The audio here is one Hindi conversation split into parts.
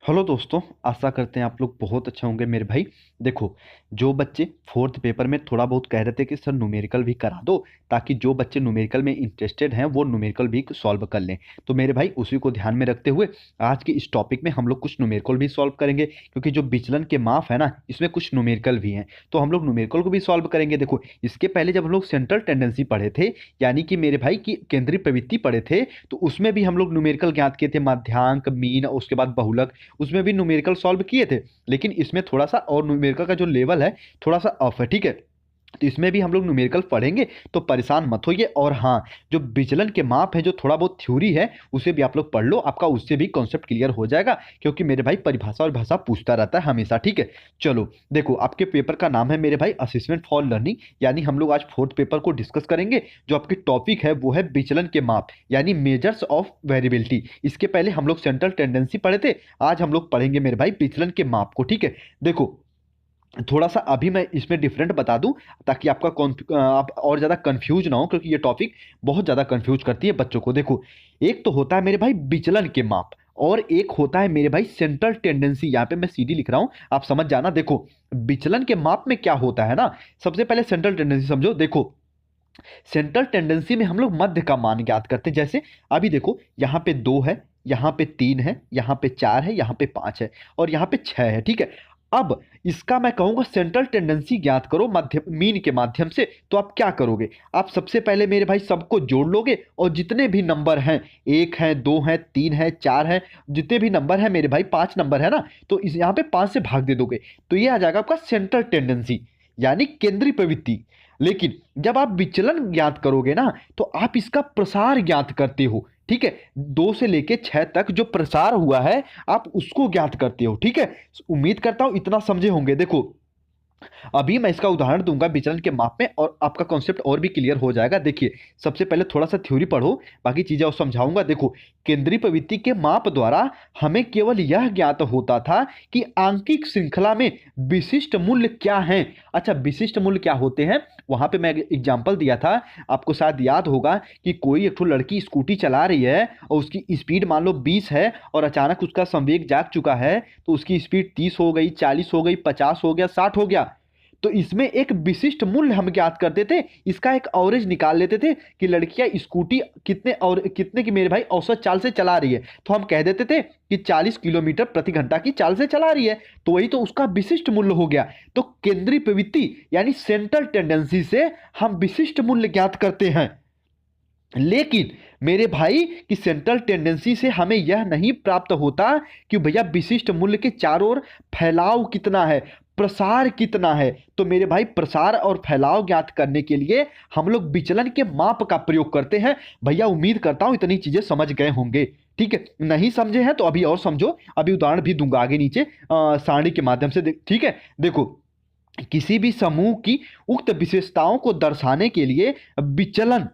हेलो दोस्तों, आशा करते हैं आप लोग बहुत अच्छे होंगे मेरे भाई। देखो, जो बच्चे फोर्थ पेपर में थोड़ा बहुत कह रहे थे कि सर न्यूमेरिकल भी करा दो, ताकि जो बच्चे न्यूमेरिकल में इंटरेस्टेड हैं वो न्यूमेरिकल भी सॉल्व कर लें। तो मेरे भाई उसी को ध्यान में रखते हुए आज के इस टॉपिक में हम लोग कुछ न्यूमेरिकल भी सॉल्व करेंगे, क्योंकि जो विचलन के माप है ना, इसमें कुछ न्यूमेरिकल भी हैं, तो हम लोग न्यूमेरिकल को भी सॉल्व करेंगे। देखो, इसके पहले जब हम लोग सेंट्रल टेंडेंसी पढ़े थे, यानी कि मेरे भाई की केंद्रीय प्रवृत्ति पढ़े थे, तो उसमें भी हम लोग न्यूमेरिकल ज्ञात किए थे, माध्यांक, मीन, उसके बाद बहुलक। उसमें भी न्यूमेरिकल सॉल्व किए थे, लेकिन इसमें थोड़ा सा और न्यूमेरिकल का जो लेवल है थोड़ा सा अप है, ठीक है। तो इसमें भी हम लोग न्यूमेरिकल पढ़ेंगे, तो परेशान मत होइए। और हाँ, जो विचलन के माप है, जो थोड़ा बहुत थ्योरी है, उसे भी आप लोग पढ़ लो, आपका उससे भी कॉन्सेप्ट क्लियर हो जाएगा, क्योंकि मेरे भाई परिभाषा और भाषा पूछता रहता है हमेशा, ठीक है। चलो देखो, आपके पेपर का नाम है मेरे भाई असेसमेंट फॉर लर्निंग, यानी हम लोग आज फोर्थ पेपर को डिस्कस करेंगे। जो आपकी टॉपिक है वो है विचलन के माप, यानी मेजर्स ऑफ वेरिएबिलिटी। इसके पहले हम लोग सेंट्रल टेंडेंसी पढ़े थे, आज हम लोग पढ़ेंगे मेरे भाई विचलन के माप को, ठीक है। देखो, थोड़ा सा अभी मैं इसमें डिफरेंट बता दूं, ताकि आप और ज़्यादा कंफ्यूज ना हो, क्योंकि ये टॉपिक बहुत ज़्यादा कंफ्यूज करती है बच्चों को। देखो, एक तो होता है मेरे भाई विचलन के माप, और एक होता है मेरे भाई सेंट्रल टेंडेंसी। यहाँ पे मैं सीधी लिख रहा हूँ, आप समझ जाना। देखो, विचलन के माप में क्या होता है ना, सबसे पहले सेंट्रल टेंडेंसी समझो। देखो, सेंट्रल टेंडेंसी में हम लोग मध्य का मान ज्ञात करते हैं। जैसे अभी देखो, यहाँ पे 2 है, यहाँ पे 3 है, यहाँ पे 4 है, यहाँ पे 5 है, और यहाँ पे 6 है, ठीक है। अब इसका मैं कहूंगा सेंट्रल टेंडेंसी ज्ञात करो मध्य मीन के माध्यम से। तो आप क्या करोगे, आप सबसे पहले मेरे भाई सबको जोड़ लोगे, और जितने भी नंबर हैं, 1 है, 2 है, 3 है, 4 है, जितने भी नंबर है मेरे भाई, 5 नंबर है ना, तो इस यहाँ पे 5 से भाग दे दोगे, तो ये आ जाएगा आपका सेंट्रल टेंडेंसी, यानी केंद्रीय प्रवृत्ति। लेकिन जब आप विचलन ज्ञात करोगे ना, तो आप इसका प्रसार ज्ञात करते हो, ठीक है। 2 से लेके 6 तक जो प्रसार हुआ है, आप उसको ज्ञात करते हो, ठीक है। उम्मीद करता हूं इतना समझे होंगे। देखो, अभी मैं इसका उदाहरण दूंगा विचलन के माप में, और आपका कॉन्सेप्ट और भी क्लियर हो जाएगा। देखिए, सबसे पहले थोड़ा सा थ्योरी पढ़ो, बाकी चीजें और समझाऊंगा। देखो, केंद्रीय प्रवृत्ति के माप द्वारा हमें केवल यह ज्ञात होता था कि आंकिक श्रृंखला में विशिष्ट मूल्य क्या है। अच्छा, विशिष्ट मूल्य क्या होते हैं, वहां पे मैं एग्जाम्पल दिया था, आपको शायद याद होगा कि कोई एक ठो लड़की स्कूटी चला रही है, और उसकी स्पीड मान लो 20 है, और अचानक उसका संवेग जाग चुका है, तो उसकी स्पीड 30 हो गई, 40 हो गई, 50 हो गया, 60 हो गया। तो इसमें एक विशिष्ट मूल्य हम ज्ञात करते थे, इसका एक एवरेज निकाल लेते थे कि लड़कियां स्कूटी कितने और कितने की मेरे भाई औसत चाल से चला रही है, तो हम कह देते थे कि 40 किलोमीटर प्रति घंटा की चाल से चला रही है, तो वही तो उसका विशिष्ट मूल्य हो गया। तो केंद्रीय प्रवृत्ति यानी सेंट्रल टेंडेंसी से हम विशिष्ट मूल्य ज्ञात करते हैं। लेकिन मेरे भाई कि सेंट्रल टेंडेंसी से हमें यह नहीं प्राप्त होता कि भैया विशिष्ट मूल्य के चारों ओर फैलाव कितना है, प्रसार कितना है। तो मेरे भाई प्रसार और फैलाव ज्ञात करने के लिए हम लोग विचलन के माप का प्रयोग करते हैं। भैया उम्मीद करता हूं इतनी चीजें समझ गए होंगे, ठीक है। नहीं समझे हैं तो अभी और समझो, अभी उदाहरण भी दूंगा आगे नीचे सारणी के माध्यम से, ठीक है। देखो, किसी भी समूह की उक्त विशेषताओं को दर्शाने के लिए विचलन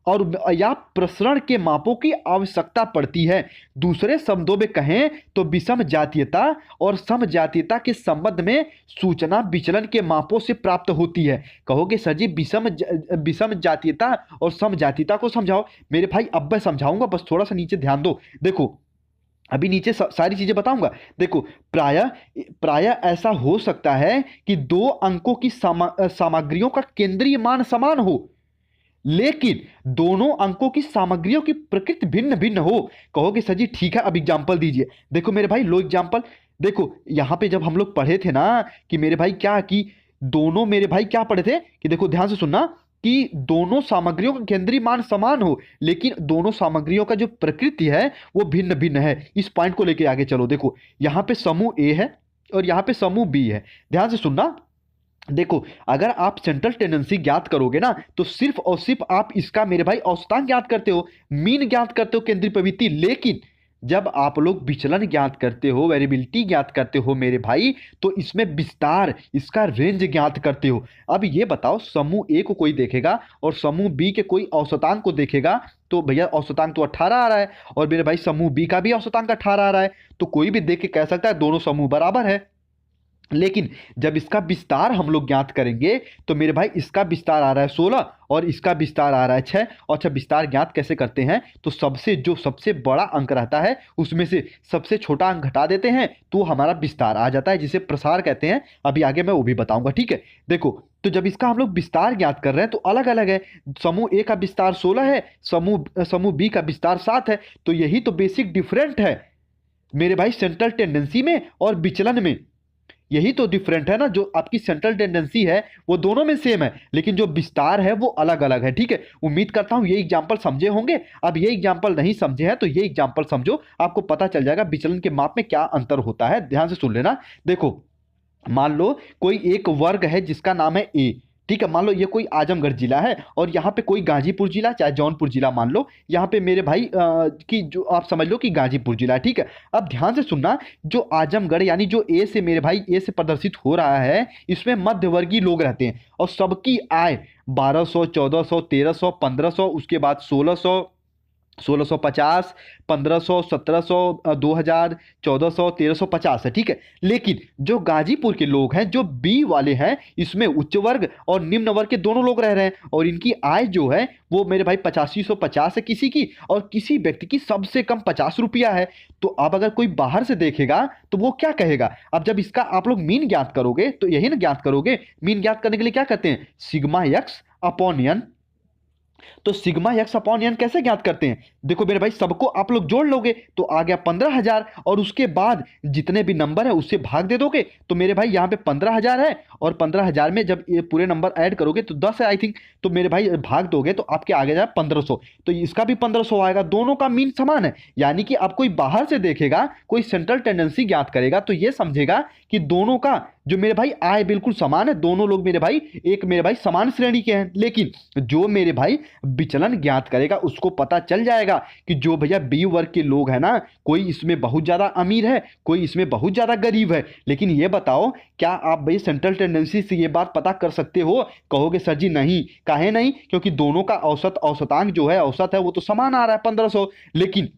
और या प्रसरण के मापों की आवश्यकता पड़ती है। दूसरे शब्दों में कहें तो विषम जातीयता और समजातीयता के संबंध में सूचना विचलन के मापों से प्राप्त होती है। कहोगे सर जी विषम जातीयता और समजातीयता को समझाओ। मेरे भाई अब मैं समझाऊंगा, बस थोड़ा सा नीचे ध्यान दो। देखो, अभी नीचे सारी चीजें बताऊंगा। देखो, प्रायः प्रायः ऐसा हो सकता है कि दो अंकों की सामग्रियों का केंद्रीय मान समान हो, लेकिन दोनों अंकों की सामग्रियों की प्रकृति भिन्न भिन्न हो। कहोगे सर जी ठीक है, अब एग्जांपल दीजिए। देखो मेरे भाई, लो एग्जांपल। देखो, यहां पे जब हम लोग पढ़े थे ना कि मेरे भाई क्या कि दोनों मेरे भाई क्या पढ़े थे कि देखो ध्यान से सुनना, कि दोनों सामग्रियों का केंद्रीय मान समान हो, लेकिन दोनों सामग्रियों का जो प्रकृति है वो भिन्न भिन्न है। इस पॉइंट को लेके आगे चलो। देखो, यहाँ पे समूह ए है और यहाँ पे समूह बी है, ध्यान से सुनना। देखो, अगर आप सेंट्रल टेंडेंसी ज्ञात करोगे ना, तो सिर्फ और सिर्फ आप इसका मेरे भाई औसतांक ज्ञात करते हो, मीन ज्ञात करते हो, केंद्रीय प्रवृत्ति। लेकिन जब आप लोग विचलन ज्ञात करते हो, वेरिएबिलिटी ज्ञात करते हो मेरे भाई, तो इसमें विस्तार, इसका रेंज ज्ञात करते हो। अब ये बताओ, समूह ए को कोई देखेगा और समूह बी के कोई औसतांक को देखेगा, तो भैया औसतांक तो 18 आ रहा है, और मेरे भाई समूह बी का भी औसतांक 18 आ रहा है, तो कोई भी देख के कह सकता है दोनों समूह बराबर है। लेकिन जब इसका विस्तार हम लोग ज्ञात करेंगे तो मेरे भाई इसका विस्तार आ रहा है 16 और इसका विस्तार आ रहा है 6। और अच्छा, विस्तार ज्ञात कैसे करते हैं, तो सबसे बड़ा अंक रहता है उसमें से सबसे छोटा अंक घटा देते हैं तो हमारा विस्तार आ जाता है, जिसे प्रसार कहते हैं। अभी आगे मैं वो भी बताऊंगा, ठीक है। देखो, तो जब इसका हम लोग विस्तार ज्ञात कर रहे हैं तो अलग अलग है। समूह ए का विस्तार 16 है, समूह बी का विस्तार 7 है। तो यही तो बेसिक डिफरेंट है मेरे भाई सेंट्रल टेंडेंसी में और विचलन में। यही तो डिफरेंट है ना, जो आपकी सेंट्रल टेंडेंसी है वो दोनों में सेम है, लेकिन जो विस्तार है वो अलग अलग है, ठीक है। उम्मीद करता हूं ये एग्जांपल समझे होंगे। अब ये एग्जांपल नहीं समझे हैं तो ये एग्जांपल समझो, आपको पता चल जाएगा विचलन के माप में क्या अंतर होता है। ध्यान से सुन लेना। देखो, मान लो कोई एक वर्ग है जिसका नाम है ए, ठीक है। मान लो ये कोई आजमगढ़ जिला है और यहाँ पे कोई गाजीपुर जिला, चाहे जौनपुर जिला मान लो, यहाँ पे मेरे भाई कि जो आप समझ लो कि गाजीपुर जिला है, ठीक है। अब ध्यान से सुनना, जो आजमगढ़ यानी जो ए से मेरे भाई ए से प्रदर्शित हो रहा है, इसमें मध्यवर्गीय लोग रहते हैं और सबकी आय 1200, 1400, 1300, 1500, उसके बाद 1600, 1650, 1500, 1700, 2000, 1400, 1350 है, ठीक है। लेकिन जो गाजीपुर के लोग हैं, जो बी वाले हैं, इसमें उच्च वर्ग और निम्न वर्ग के दोनों लोग रह रहे हैं और इनकी आय जो है वो मेरे भाई 8550 है किसी की, और किसी व्यक्ति की सबसे कम 50 रुपया है। तो अब अगर कोई बाहर से देखेगा तो वो क्या कहेगा। अब जब इसका आप लोग मीन ज्ञात करोगे तो यही ना ज्ञात करोगे, मीन ज्ञात करने के लिए क्या कहते हैं, सिग्मा एक्स अपॉन एन। तो सिग्मा एक्स अपॉन एन कैसे ज्ञात करते हैं, देखो मेरे भाई, सबको आप लोग जोड़ लोगे तो आ गया 15,000 और उसके बाद जितने भी नंबर है उससे भाग दे दोगे। तो मेरे भाई यहाँ पे 15,000 है और 15,000 में जब ये पूरे नंबर ऐड करोगे तो 10 है आई थिंक, तो मेरे भाई भाग दोगे तो आपके आगे जाए 1500, तो इसका भी 1500 आएगा। दोनों का मीन समान है, यानी कि अब कोई बाहर से देखेगा, कोई सेंट्रल टेंडेंसी ज्ञात करेगा तो ये समझेगा कि दोनों का जो मेरे भाई आय बिल्कुल समान है, दोनों लोग मेरे भाई एक मेरे भाई समान श्रेणी के हैं। लेकिन जो मेरे भाई विचलन ज्ञात करेगा उसको पता चल जाएगा कि जो भैया बी वर्ग के लोग हैं ना, कोई इसमें बहुत ज्यादा अमीर है, कोई इसमें बहुत ज्यादा गरीब है। लेकिन ये बताओ, क्या आप भाई सेंट्रल टेंडेंसी से ये बात पता कर सकते हो, कहोगे सर जी नहीं। काहे नहीं, क्योंकि दोनों का औसतांक जो है, औसत है, वो तो समान आ रहा है 1500। लेकिन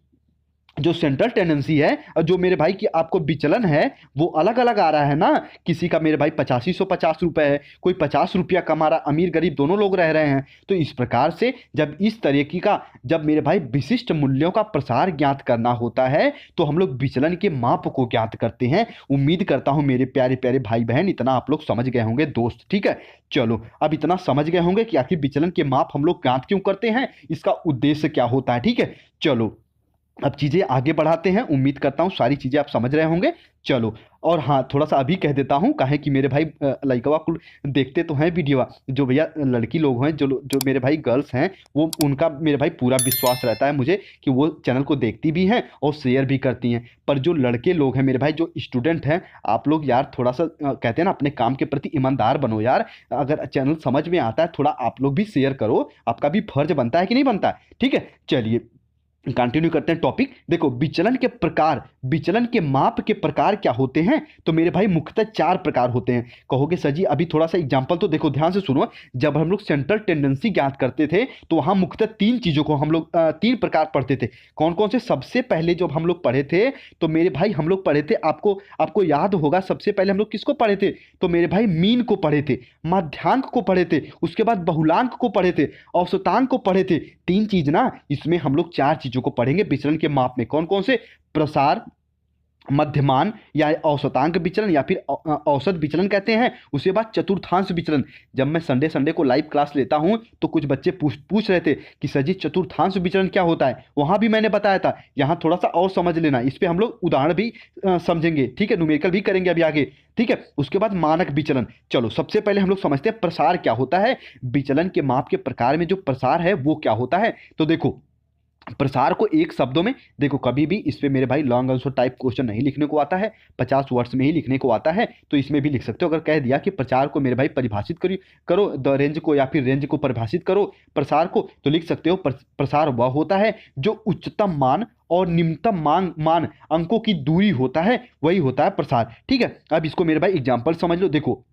जो सेंट्रल टेंडेंसी है और जो मेरे भाई की आपको विचलन है वो अलग अलग आ रहा है ना। किसी का मेरे भाई 8550 रुपए है, कोई 50 रुपया कमा रहा, अमीर गरीब दोनों लोग रह रहे हैं। तो इस प्रकार से जब इस तरीके का जब मेरे भाई विशिष्ट मूल्यों का प्रसार ज्ञात करना होता है तो हम लोग विचलन के माप को ज्ञात करते हैं। उम्मीद करता हूं मेरे प्यारे प्यारे भाई बहन इतना आप लोग समझ गए होंगे दोस्त, ठीक है। चलो, अब इतना समझ गए होंगे कि आखिर विचलन के माप हम लोग ज्ञात क्यों करते हैं, इसका उद्देश्य क्या होता है, ठीक है। चलो, अब चीज़ें आगे बढ़ाते हैं। उम्मीद करता हूँ सारी चीज़ें आप समझ रहे होंगे। चलो, और हाँ, थोड़ा सा अभी कह देता हूँ, काहे कि मेरे भाई लड़कवा कुल देखते तो हैं वीडियो, जो भैया लड़की लोग हैं, जो जो मेरे भाई गर्ल्स हैं, वो उनका मेरे भाई पूरा विश्वास रहता है मुझे कि वो चैनल को देखती भी हैं और शेयर भी करती हैं। पर जो लड़के लोग हैं मेरे भाई, जो स्टूडेंट हैं, आप लोग यार थोड़ा सा कहते हैं ना, अपने काम के प्रति ईमानदार बनो यार। अगर चैनल समझ में आता है, थोड़ा आप लोग भी शेयर करो, आपका भी फर्ज बनता है कि नहीं बनता है, ठीक है। चलिए कंटिन्यू करते हैं टॉपिक। देखो, विचलन के प्रकार, विचलन के माप के प्रकार क्या होते हैं, तो मेरे भाई मुख्यतः 4 प्रकार होते हैं। कहोगे सर जी अभी थोड़ा सा एग्जांपल तो देखो, ध्यान से सुनो। जब हम लोग सेंट्रल टेंडेंसी ज्ञात करते थे तो वहां मुख्यतः 3 चीजों को हम लोग 3 प्रकार पढ़ते थे। कौन कौन से, सबसे पहले जब हम लोग पढ़े थे तो मेरे भाई हम लोग पढ़े थे, आपको आपको याद होगा, सबसे पहले हम लोग किसको पढ़े थे, तो मेरे भाई मीन को पढ़े थे, माध्यांक को पढ़े थे, उसके बाद बहुलांक को पढ़े थे, औसतांक को पढ़े थे। 3 चीज ना, इसमें हम लोग 4 चीजों को पढ़ेंगे विचलन के माप में। कौन कौन से, प्रसार, मध्यमान या औसतांक विचलन या फिर औसत विचलन कहते हैं, उसके बाद चतुर्थांश विचलन। जब मैं संडे संडे को लाइव क्लास लेता हूं तो कुछ बच्चे पूछ रहे थे कि सर जी चतुर्थांश विचलन क्या होता है, वहां भी मैंने बताया था। यहां थोड़ा सा और समझ लेना, इस पे हम लोग उदाहरण भी समझेंगे, ठीक है, न्यूमेरिकल भी करेंगे अभी आगे, ठीक है। उसके बाद मानक विचलन। चलो, सबसे पहले हम लोग समझते हैं प्रसार क्या होता है। विचलन के माप के प्रकार में जो प्रसार है वो क्या होता है, तो देखो प्रसार को एक शब्दों में, देखो कभी भी इस पे मेरे भाई लॉन्ग आंसर टाइप क्वेश्चन नहीं लिखने को आता है, 50 वर्ड्स में ही लिखने को आता है, तो इसमें भी लिख सकते हो। अगर कह दिया कि प्रचार को मेरे भाई परिभाषित करो द रेंज को, या फिर रेंज को परिभाषित करो प्रसार को, तो लिख सकते हो प्रसार वह होता है जो उच्चतम मान और निम्नतम मान अंकों की दूरी होता है, वही होता है प्रसार, ठीक है। अब इसको मेरे भाई एग्जाम्पल समझ लो। देखो,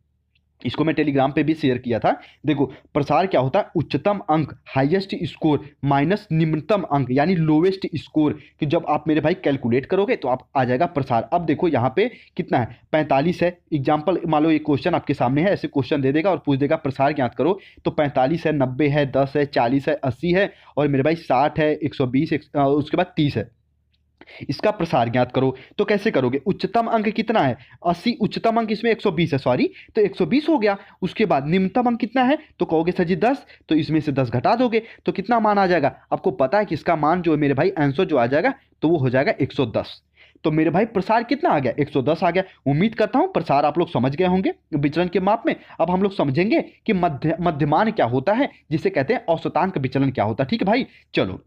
इसको मैं टेलीग्राम पे भी शेयर किया था। देखो प्रसार क्या होता है, उच्चतम अंक हाईएस्ट स्कोर माइनस निम्नतम अंक यानी लोवेस्ट स्कोर, कि जब आप मेरे भाई कैलकुलेट करोगे तो आप आ जाएगा प्रसार। अब देखो यहाँ पे कितना है, 45 है। एग्जाम्पल मान लो एक क्वेश्चन आपके सामने है, ऐसे क्वेश्चन दे देगा और पूछ देगा प्रसार ज्ञात करो, तो 45 है, 90 है, 10 है, 40 है, 80 है और मेरे भाई 60 है, 120, उसके बाद 30 है। इसका प्रसार ज्ञात करो। तो कैसे करोगे, उच्चतम अंक कितना है 80, उच्चतम अंक इसमें 120 है, सॉरी, तो 120 हो गया। उसके बाद निम्नतम अंक कितना है, तो कहोगे सर जी 10, तो इसमें से 10 घटा दोगे तो कितना मान आ जाएगा, आपको पता है कि इसका मान जो है मेरे भाई आंसर जो आ जाएगा तो वो हो जाएगा 110। तो मेरे भाई प्रसार कितना आ गया, 110 आ गया। उम्मीद करता हूं प्रसार आप लोग समझ गए होंगे विचलन के माप में। अब हम लोग समझेंगे कि मध्यमान क्या होता है, जिसे कहते हैं औसतांक विचलन क्या होता है। ठीक है भाई, चलो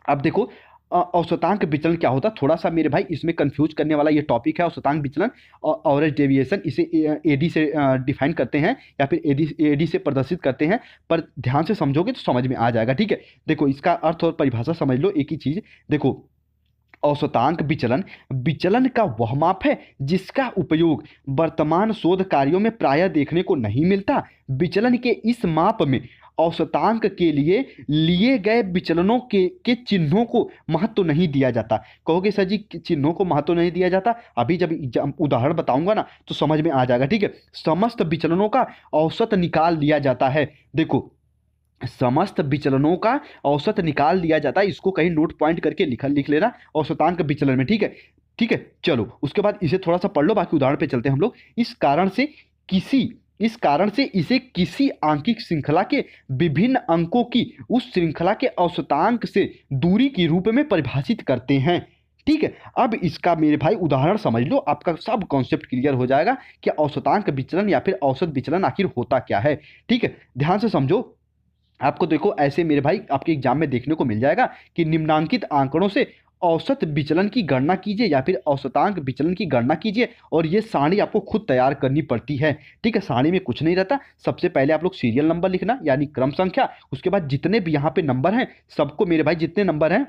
अब देखो औसतांक विचलन क्या होता है, थोड़ा सा मेरे भाई इसमें कंफ्यूज करने वाला ये टॉपिक है औसतांक विचलन और एवरेज डेविएशन। इसे एडी से डिफाइन करते हैं या फिर एडी से प्रदर्शित करते हैं, पर ध्यान से समझोगे तो समझ में आ जाएगा। ठीक है, देखो इसका अर्थ और परिभाषा समझ लो, एक ही चीज। देखो औसतांक विचलन विचलन का वह माप है जिसका उपयोग वर्तमान शोध कार्यों में प्रायः देखने को नहीं मिलता। विचलन के इस माप में औसतांक के लिए गए विचलनों के चिन्हों को महत्व नहीं दिया जाता। कहोगे सर जी चिन्हों को महत्व नहीं दिया जाता, अभी जब उदाहरण बताऊंगा ना तो समझ में आ जाएगा। ठीक है, समस्त विचलनों का औसत निकाल लिया जाता है। देखो समस्त विचलनों का औसत निकाल लिया जाता है, इसको कहीं नोट पॉइंट करके लिख लेना औसतांक विचलन में। ठीक है, ठीक है, चलो उसके बाद इसे थोड़ा सा पढ़ लो, बाकी उदाहरण पे चलते हैं हम लोग। इस कारण से इसे किसी आंकिक श्रृंखला के विभिन्न अंकों की उस श्रृंखला के औसतांक से दूरी के रूप में परिभाषित करते हैं। ठीक है, अब इसका मेरे भाई उदाहरण समझ लो, आपका सब कॉन्सेप्ट क्लियर हो जाएगा कि औसतांक विचलन या फिर औसत विचलन आखिर होता क्या है। ठीक है, ध्यान से समझो। आपको देखो ऐसे मेरे भाई आपके एग्जाम में देखने को मिल जाएगा कि निम्नांकित आंकड़ों से औसत विचलन की गणना कीजिए या फिर औसतांक विचलन की गणना कीजिए, और ये सारणी आपको खुद तैयार करनी पड़ती है। ठीक है, सारणी में कुछ नहीं रहता, सबसे पहले आप लोग सीरियल नंबर लिखना यानी क्रम संख्या, उसके बाद जितने भी यहाँ पे नंबर हैं सबको मेरे भाई जितने नंबर हैं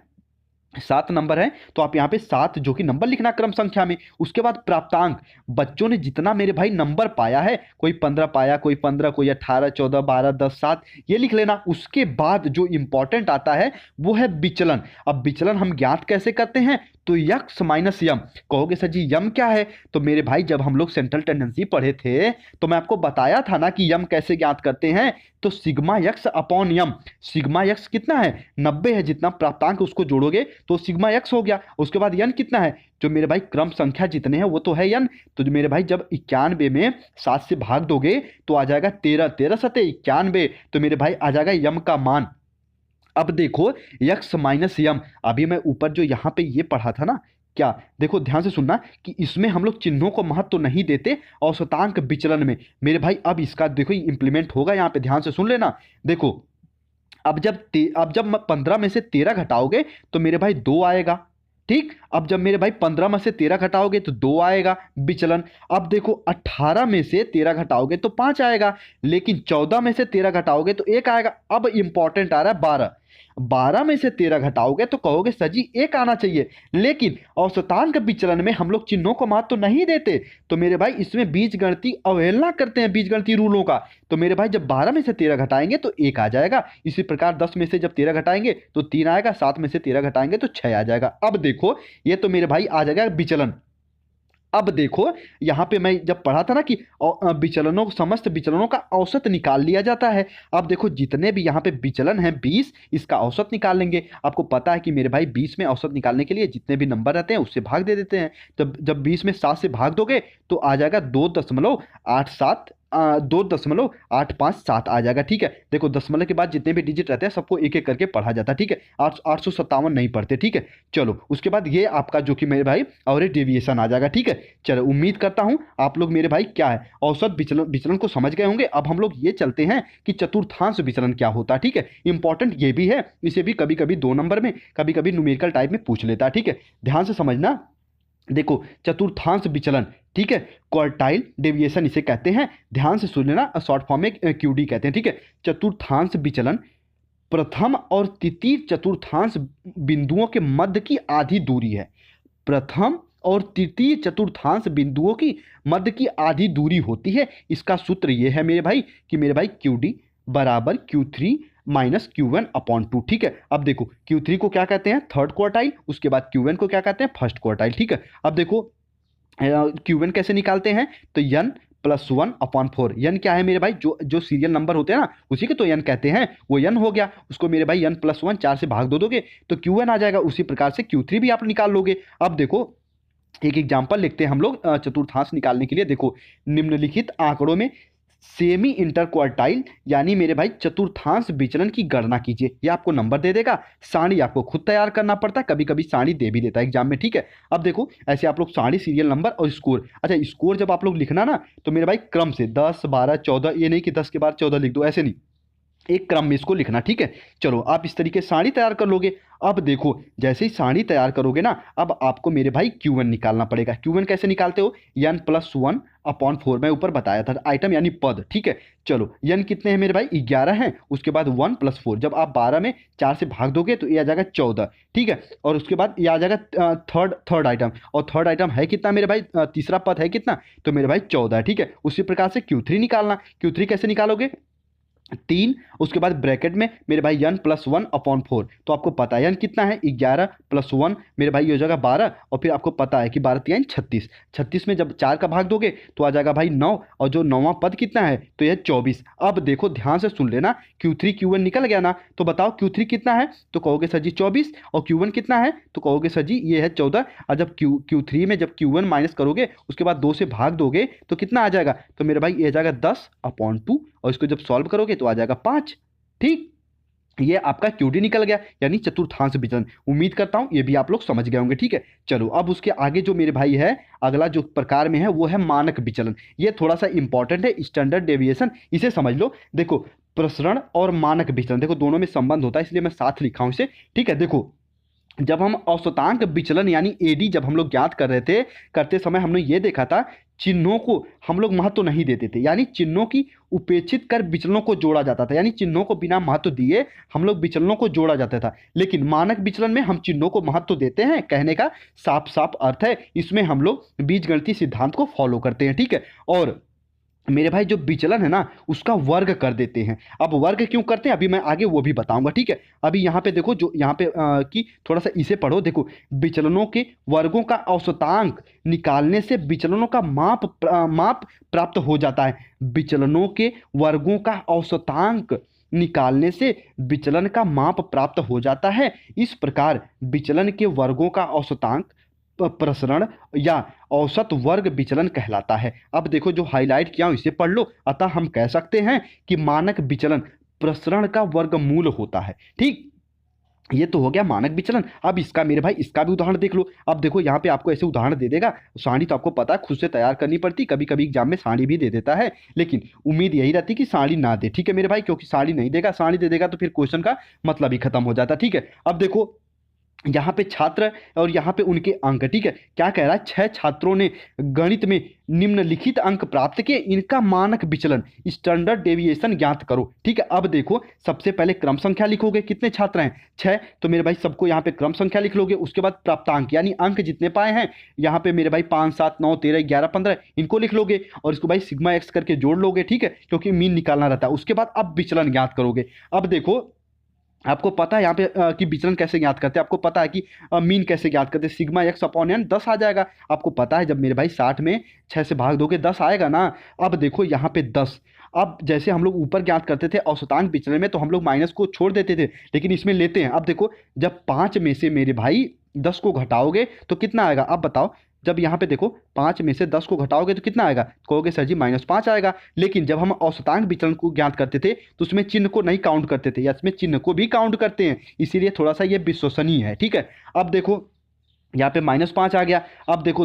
7 नंबर है तो आप यहाँ पे 7 जो कि नंबर लिखना क्रम संख्या में। उसके बाद प्राप्तांक, बच्चों ने जितना मेरे भाई नंबर पाया है, कोई 15 पाया, कोई 15, कोई 18, 14, 12, 10, 7, ये लिख लेना। उसके बाद जो इंपॉर्टेंट आता है वो है विचलन। अब विचलन हम ज्ञात कैसे करते हैं, तो यक्स माइनस यम। कहोगे सर जी यम क्या है, तो मेरे भाई जब हम लोग सेंट्रल टेंडेंसी पढ़े थे तो मैं आपको बताया था ना कि यम कैसे ज्ञात करते हैं, तो सिग्मा यक्स अपॉन यम। सिग्मा यक्स कितना है 90 है, जितना प्राप्तांक उसको जोड़ोगे तो सिग्मा यक्स हो गया। उसके बाद यन कितना है, जो मेरे भाई क्रम संख्या जितने हैं वो तो है यन, तो जो मेरे भाई जब 91 में 7 से भाग दोगे तो आ जाएगा 13, 13 सते 91, तो मेरे भाई आ जाएगा यम का मान। अब देखो यक्स माइनस यम, अभी मैं ऊपर जो यहाँ पे ये पढ़ा था ना, क्या देखो ध्यान से सुनना कि इसमें हम लोग चिन्हों को महत्व तो नहीं देते औसतांक विचलन में मेरे भाई। अब इसका देखो इंप्लीमेंट होगा, यहाँ पे ध्यान से सुन लेना। देखो अब जब 15 में से 13 घटाओगे तो मेरे भाई 2 आएगा। ठीक, अब जब मेरे भाई 15 में से 13 घटाओगे तो 2 आएगा विचलन। अब देखो 18 में से 13 घटाओगे तो 5 आएगा, लेकिन 14 में से 13 घटाओगे तो 1 आएगा। अब इंपॉर्टेंट आ रहा है 12, 12 में से 13 घटाओगे तो कहोगे सर जी 1 आना चाहिए, लेकिन औसतांक विचलन में हम लोग चिन्हों को महत्व तो नहीं देते, तो मेरे भाई इसमें बीजगणितीय अवहेलना करते हैं बीजगणितीय रूलों का। तो मेरे भाई जब 12 में से 13 घटाएंगे तो 1 आ जाएगा। इसी प्रकार 10 में से जब 13 घटाएंगे तो 3 आएगा, 7 में से 13 घटाएंगे तो 6 आ जाएगा। अब देखो ये तो मेरे भाई आ जाएगा विचलन। अब देखो यहाँ पे मैं जब पढ़ा था ना कि विचलनों समस्त विचलनों का औसत निकाल लिया जाता है। अब देखो जितने भी यहाँ पे विचलन हैं 20, इसका औसत निकाल लेंगे। आपको पता है कि मेरे भाई 20 में औसत निकालने के लिए जितने भी नंबर रहते हैं उससे भाग दे देते हैं। जब 20 में 7 से भाग दोगे तो आ जाएगा 2.87, 2.857 आ जाएगा। ठीक है, देखो दशमलव के बाद जितने भी डिजिट रहते हैं सबको एक एक करके पढ़ा जाता है। ठीक है, 857 नहीं पढ़ते। ठीक है, चलो उसके बाद ये आपका जो कि मेरे भाई एवरेज डेविएशन आ जाएगा। ठीक है, चलो उम्मीद करता हूं आप लोग मेरे भाई क्या है औसत विचलन को समझ गए होंगे। अब हम लोग ये चलते हैं कि चतुर्थांश विचलन क्या होता है। ठीक है, इंपॉर्टेंट ये भी है, इसे भी कभी कभी 2 नंबर में, कभी कभी न्यूमेरिकल टाइप में पूछ लेता है। ठीक है, ध्यान से समझना। देखो चतुर्थांश विचलन, ठीक है, क्वार्टाइल डेविएशन इसे कहते हैं। ध्यान से सुन लेना, शॉर्ट फॉर्म में क्यूडी कहते हैं। ठीक है, चतुर्थांश विचलन प्रथम और तृतीय चतुर्थांश बिंदुओं के मध्य की आधी दूरी है। प्रथम और तृतीय चतुर्थांश बिंदुओं की मध्य की आधी दूरी होती है। इसका सूत्र ये है मेरे भाई कि मेरे भाई क्यू डी बराबर Q3 माइनस Q1 अपॉन 2। ठीक है, अब देखो Q3 को क्या कहते हैं, थर्ड क्वार्टाइल, उसके बाद Q1 को क्या कहते हैं, फर्स्ट क्वार्टाइल। ठीक है, अब देखो Q1 कैसे निकालते हैं, तो n प्लस 1 अपॉन 4। n क्या है मेरे भाई, जो जो सीरियल नंबर होते हैं ना उसी के तो n कहते हैं, वो n हो गया। उसको मेरे भाई n प्लस 1 4 से भाग दो दोगे तो Q1 आ जाएगा। उसी प्रकार से Q3 भी आप निकाल लोगे। अब देखो एक एग्जाम्पल लिखते हैं हम लोग चतुर्थांश निकालने के लिए। देखो निम्नलिखित आंकड़ों में सेमी इंटर क्वार्टाइल यानी मेरे भाई चतुर्थांश विचलन की गणना कीजिए। ये आपको नंबर दे देगा, सारणी आपको खुद तैयार करना पड़ता है, कभी कभी सारणी दे भी देता है एग्जाम में। ठीक है, अब देखो ऐसे आप लोग सारणी, सीरियल नंबर और स्कोर। अच्छा, स्कोर जब आप लोग लिखना ना तो मेरे भाई क्रम से 10 12 14, ये नहीं कि 10 के बाद 14 लिख दो, ऐसे नहीं, एक क्रम में इसको लिखना। ठीक है, चलो आप इस तरीके से सारणी तैयार कर लोगे। अब देखो जैसे ही सारणी तैयार करोगे ना, अब आपको मेरे भाई Q1 निकालना पड़ेगा। Q1 कैसे निकालते हो, n प्लस 1 अपॉन 4, मैं ऊपर बताया था, आइटम यानी पद। ठीक है, चलो n कितने हैं मेरे भाई, 11 हैं। उसके बाद 1 प्लस 4, जब आप 12 में 4 से भाग दोगे तो ये आ जाएगा 14। ठीक है, और उसके बाद ये आ जाएगा थर्ड आइटम, और थर्ड आइटम है कितना मेरे भाई, तीसरा पद है कितना, तो मेरे भाई 14 है। ठीक है, उसी प्रकार से Q3 निकालना। Q3 कैसे निकालोगे, 3, उसके बाद ब्रैकेट में मेरे भाई n प्लस 1 अपॉन 4। तो आपको पता है n कितना है, 11 प्लस 1 मेरे भाई ये हो जाएगा 12, और फिर आपको पता है कि 12 3 36। 36 में जब 4 का भाग दोगे तो आ जाएगा भाई 9, और जो 9वां पद कितना है, तो यह 24। अब देखो ध्यान से सुन लेना, Q3 Q1 निकल गया ना, तो बताओ Q3 कितना है, तो कहोगे सर जी 24, और Q1 कितना है, तो कहोगे सर जी ये है 14। और जब Q3 में जब Q1 माइनस करोगे उसके बाद 2 से भाग दोगे तो कितना आ जाएगा, तो मेरे भाई ये आ जाएगा 10 अपॉन 2, और इसको जब सॉल्व करोगे तो आ जाएगा 5। ठीक, ये आपका QD निकल गया, यानी चतुर्थांश विचलन। उम्मीद करता हूं ये भी आप लोग समझ गए होंगे। ठीक है, चलो अब उसके आगे जो मेरे भाई है अगला जो प्रकार में है वो है मानक विचलन। ये थोड़ा सा इंपॉर्टेंट है, स्टैंडर्ड डेविएशन, इसे समझ लो। देखो प्रसरण और मानक विचलन, देखो दोनों में संबंध होता है, इसलिए मैं साथ लिखा हूं इसे। ठीक है, देखो जब हम औसतांक विचलन यानी एडी जब हम लोग ज्ञात कर रहे थे, करते समय हमने ये देखा था चिन्हों को हम लोग महत्व नहीं देते थे, यानी चिन्हों की उपेक्षित कर विचलनों को जोड़ा जाता था, यानी चिन्हों को बिना महत्व दिए हम लोग विचलनों को जोड़ा जाता था। लेकिन मानक विचलन में हम चिन्हों को महत्व देते हैं, कहने का साफ साफ अर्थ है, इसमें हम लोग बीजगणितीय सिद्धांत को फॉलो करते हैं। ठीक है, और मेरे भाई जो विचलन है ना उसका वर्ग कर देते हैं। अब वर्ग क्यों करते हैं अभी मैं आगे वो भी बताऊंगा। ठीक है, अभी यहाँ पे देखो, जो यहाँ पे कि थोड़ा सा इसे पढ़ो। देखो विचलनों के वर्गों का औसतांक निकालने से विचलनों का माप प्राप्त हो जाता है। विचलनों के वर्गों का औसतांक निकालने से विचलन का माप प्राप्त हो जाता है। इस प्रकार विचलन के वर्गों का औसतांक प्रसरण या औसत वर्ग विचलन कहलाता है। अब देखो जो हाईलाइट किया हूं इसे पढ़ लो। अतः हम कह सकते हैं कि मानक विचलन प्रसरण का वर्गमूल होता है। ठीक, ये तो हो गया मानक विचलन। अब इसका मेरे भाई इसका भी उदाहरण देख लो। अब देखो यहाँ पे आपको ऐसे उदाहरण दे देगा, सारणी तो आपको पता है खुद से तैयार करनी पड़ती, कभी कभी एग्जाम में सारणी भी दे देता है, लेकिन उम्मीद यही रहती कि सारणी ना दे। ठीक है मेरे भाई, क्योंकि सारणी नहीं देगा, सारणी दे देगा तो फिर क्वेश्चन का मतलब ही खत्म हो जाता। ठीक है, अब देखो यहाँ पे छात्र और यहाँ पे उनके अंक। ठीक है, क्या कह रहा है, 6 छात्रों ने गणित में निम्नलिखित अंक प्राप्त किए, इनका मानक विचलन स्टैंडर्ड डेविएशन ज्ञात करो। ठीक है, अब देखो सबसे पहले क्रम संख्या लिखोगे, कितने छात्र हैं 6, तो मेरे भाई सबको यहाँ पे क्रम संख्या लिख लोगे। उसके बाद प्राप्तांक यानी अंक जितने पाए हैं, यहाँ पे मेरे भाई 5 7 9 13 11 15 इनको लिख लोगे, और इसको भाई सिग्मा एक्स करके जोड़ लोगे। ठीक है, क्योंकि मीन निकालना रहता है। उसके बाद अब विचलन ज्ञात करोगे। अब देखो आपको पता है यहाँ पे कि विचलन कैसे ज्ञात करते हैं, आपको पता है कि मीन कैसे ज्ञात करते हैं, सिग्मा एक्स अपॉन एन 10 आ जाएगा। आपको पता है जब मेरे भाई 60 में 6 से भाग दोगे 10 आएगा ना। अब देखो यहाँ पे 10, अब जैसे हम लोग ऊपर ज्ञात करते थे औसतांक विचलन में तो हम लोग माइनस को छोड़ देते थे, लेकिन इसमें लेते हैं। अब देखो जब 5 में से मेरे भाई 10 को घटाओगे तो कितना आएगा, अब बताओ। जब यहाँ पे देखो 5 में से 10 को घटाओगे तो कितना आएगा, कहोगे सर जी -5 आएगा। लेकिन जब हम औसतांक विचलन को ज्ञात करते थे तो उसमें चिन्ह को नहीं काउंट करते थे, या इसमें चिन्ह को भी काउंट करते हैं, इसीलिए थोड़ा सा ये विश्वसनीय है। ठीक है, अब देखो यहाँ पे -5 आ गया। अब देखो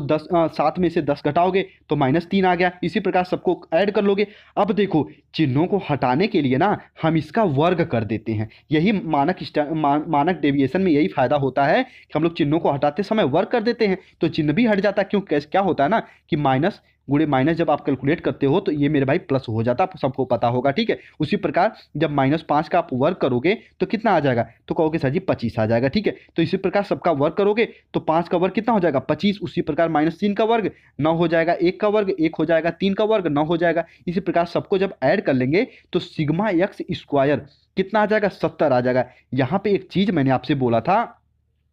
7 में से 10 घटाओगे तो -3 आ गया। इसी प्रकार सबको ऐड कर लोगे। अब देखो चिन्हों को हटाने के लिए ना हम इसका वर्ग कर देते हैं। यही मानक डेविएशन में यही फायदा होता है कि हम लोग चिन्हों को हटाते समय वर्ग कर देते हैं, तो चिन्ह भी हट जाता है। क्यों, क्या होता है ना कि गुणे माइनस जब आप कैलकुलेट करते हो तो ये मेरे भाई प्लस हो जाता है, सबको पता होगा, ठीक है। उसी प्रकार जब -5 का आप वर्ग करोगे तो कितना आ जाएगा, तो कहोगे सर जी 25 आ जाएगा, ठीक है। तो इसी प्रकार सबका वर्ग करोगे तो 5 का वर्ग कितना हो जाएगा 25, उसी प्रकार -3 का वर्ग 9 हो जाएगा, 1 का वर्ग 1 हो जाएगा, 3 का वर्ग 9 हो जाएगा। इसी प्रकार सबको जब ऐड कर लेंगे तो सिग्मा एक्स स्क्वायर कितना आ जाएगा 70 आ जाएगा। यहाँ पे एक चीज मैंने आपसे बोला था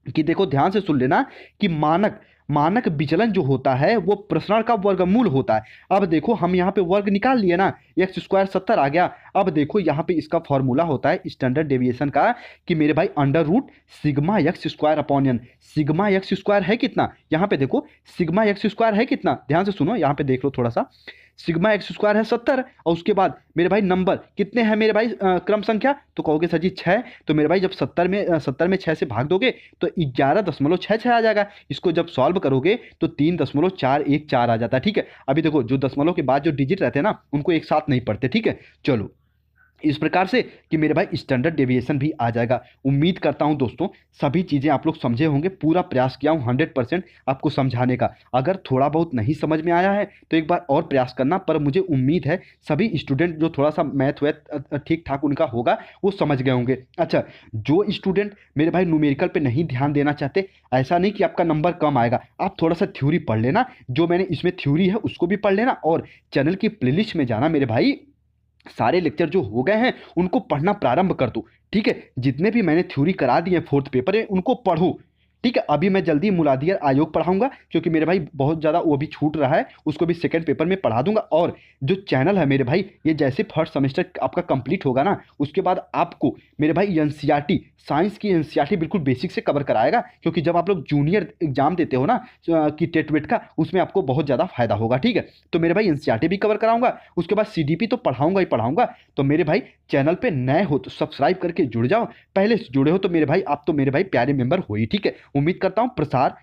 कि देखो ध्यान से सुन लेना कि मानक मानक विचलन जो होता है वो प्रसरण का वर्गमूल होता है। अब देखो हम यहाँ पे वर्ग निकाल लिए ना, एक्स स्क्वायर 70 आ गया। अब देखो यहाँ पे इसका फॉर्मूला होता है स्टैंडर्ड डेविएशन का कि मेरे भाई under root sigma x square upon n. Sigma x square है कितना, यहाँ पे देखो सिग्मा एक्स स्क्वायर है कितना, ध्यान से सुनो, यहाँ पे देख लो थोड़ा सा। सिग्मा एक्स स्क्वायर है 70 और उसके बाद मेरे भाई नंबर कितने हैं मेरे भाई, क्रम संख्या, तो कहोगे सर जी 6। तो मेरे भाई जब 70 में 6 से भाग दोगे तो 11.66 आ जाएगा। इसको जब सॉल्व करोगे तो 3.414 आ जाता है, ठीक है। अभी देखो जो दशमलव के बाद जो डिजिट रहते हैं ना उनको एक साथ नहीं पढ़ते, ठीक है। चलो इस प्रकार से कि मेरे भाई स्टैंडर्ड डेविएशन भी आ जाएगा। उम्मीद करता हूं दोस्तों सभी चीज़ें आप लोग समझे होंगे, पूरा प्रयास किया हूं 100% आपको समझाने का। अगर थोड़ा बहुत नहीं समझ में आया है तो एक बार और प्रयास करना, पर मुझे उम्मीद है सभी स्टूडेंट जो थोड़ा सा मैथ वैथ ठीक ठाक उनका होगा वो समझ गए होंगे। अच्छा, जो स्टूडेंट मेरे भाई न्यूमेरिकल पे नहीं ध्यान देना चाहते, ऐसा नहीं कि आपका नंबर कम आएगा, आप थोड़ा सा थ्योरी पढ़ लेना, जो मैंने इसमें थ्योरी है उसको भी पढ़ लेना, और चैनल की प्लेलिस्ट में जाना मेरे भाई, सारे लेक्चर जो हो गए हैं उनको पढ़ना प्रारंभ कर दो, ठीक है। जितने भी मैंने थ्योरी करा दी है 4th पेपर में उनको पढ़ो, ठीक है। अभी मैं जल्दी मुलादियर आयोग पढ़ाऊंगा क्योंकि मेरे भाई बहुत ज़्यादा वो भी छूट रहा है, उसको भी सेकंड पेपर में पढ़ा दूंगा। और जो चैनल है मेरे भाई, ये जैसे फर्स्ट सेमेस्टर आपका कंप्लीट होगा ना उसके बाद आपको मेरे भाई एनसीईआरटी साइंस की एनसीईआरटी बिल्कुल बेसिक से कवर कराएगा, क्योंकि जब आप लोग जूनियर एग्जाम देते हो ना कि टेट वेट का, उसमें आपको बहुत ज़्यादा फायदा होगा, ठीक है। तो मेरे भाई एनसीईआरटी भी कवर कराऊंगा, उसके बाद सीडीपी तो पढ़ाऊंगा ही पढ़ाऊंगा। तो मेरे भाई चैनल पे नए हो तो सब्सक्राइब करके जुड़ जाओ, पहले से जुड़े हो तो मेरे भाई आप तो मेरे भाई प्यारे मेंबर हो ही, ठीक है। उम्मीद करता हूँ प्रसार,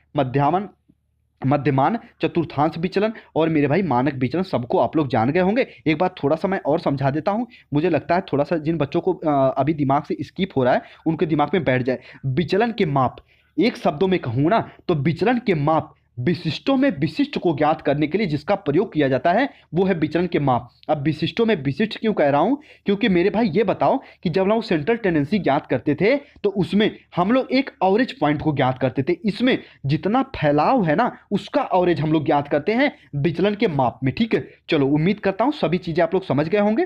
मध्यमान, चतुर्थांश विचलन और मेरे भाई मानक विचलन सबको आप लोग जान गए होंगे। एक बार थोड़ा सा मैं और समझा देता हूँ, मुझे लगता है थोड़ा सा जिन बच्चों को अभी दिमाग से स्किप हो रहा है उनके दिमाग में बैठ जाए। विचलन के माप, एक शब्दों में कहूँ ना तो विचलन के माप विशिष्टों में विशिष्ट को ज्ञात करने के लिए जिसका प्रयोग किया जाता है वो है विचलन के माप। अब विशिष्टों में विशिष्ट क्यों कह रहा हूं, क्योंकि मेरे भाई ये बताओ कि जब हम लोग सेंट्रल टेंडेंसी ज्ञात करते थे तो उसमें हम लोग एक एवरेज पॉइंट को ज्ञात करते थे, इसमें जितना फैलाव है ना उसका एवरेज हम लोग ज्ञात करते हैं विचलन के माप में, ठीक है। चलो उम्मीद करता हूं सभी चीजें आप लोग समझ गए होंगे।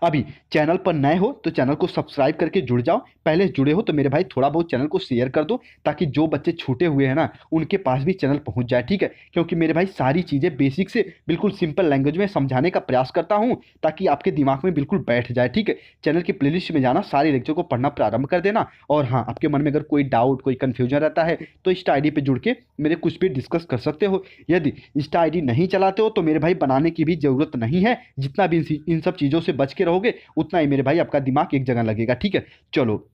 अभी चैनल पर नए हो तो चैनल को सब्सक्राइब करके जुड़ जाओ, पहले जुड़े हो तो मेरे भाई थोड़ा बहुत चैनल को शेयर कर दो ताकि जो बच्चे छूटे हुए हैं ना उनके पास भी चैनल पहुंच जाए, ठीक है। क्योंकि मेरे भाई सारी चीज़ें बेसिक से बिल्कुल सिंपल लैंग्वेज में समझाने का प्रयास करता हूं ताकि आपके दिमाग में बिल्कुल बैठ जाए, ठीक है। चैनल की प्लेलिस्ट में जाना, सारे लेक्चर को पढ़ना प्रारंभ कर देना, और हाँ आपके मन में अगर कोई डाउट कोई कन्फ्यूजन रहता है तो इंस्टा आई डी पर जुड़ के मेरे कुछ भी डिस्कस कर सकते हो। यदि इंस्टा आई डी नहीं चलाते हो तो मेरे भाई बनाने की भी ज़रूरत नहीं है, जितना भी इन सब चीज़ों से बच के रहोगे उतना ही मेरे भाई आपका दिमाग एक जगह लगेगा, ठीक है। चलो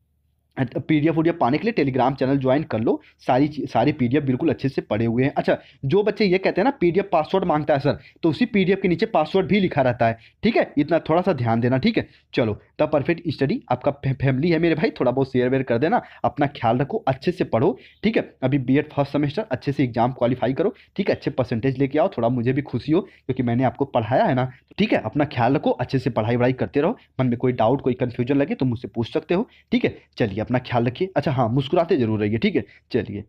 पीडीएफ वूडीएफ पाने के लिए टेलीग्राम चैनल ज्वाइन कर लो, सारी पीडीएफ बिल्कुल अच्छे से पढ़े हुए हैं। अच्छा, जो बच्चे ये कहते हैं ना पीडीएफ पासवर्ड मांगता है सर, तो उसी पीडीएफ के नीचे पासवर्ड भी लिखा रहता है, ठीक है। इतना थोड़ा सा ध्यान देना, ठीक है। चलो द परफेक्ट स्टडी आपका फैमिली है मेरे भाई, थोड़ा बहुत शेयर वेयर कर देना, अपना ख्याल रखो, अच्छे से पढ़ो, ठीक है। अभी बीएड फर्स्ट सेमेस्टर अच्छे से एग्जाम क्वालिफाई करो, ठीक है। अच्छे परसेंटेज लेके आओ, थोड़ा मुझे भी खुशी हो क्योंकि मैंने आपको पढ़ाया है ना, ठीक है। अपना ख्याल रखो, अच्छे से पढ़ाई वढ़ाई करते रहो, मन में कोई डाउट कोई कन्फ्यूजन लगे तो मुझसे पूछ सकते हो, ठीक है। चलिए अपना ख्याल रखिए। अच्छा हाँ, मुस्कुराते जरूर रहिए, ठीक है। चलिए।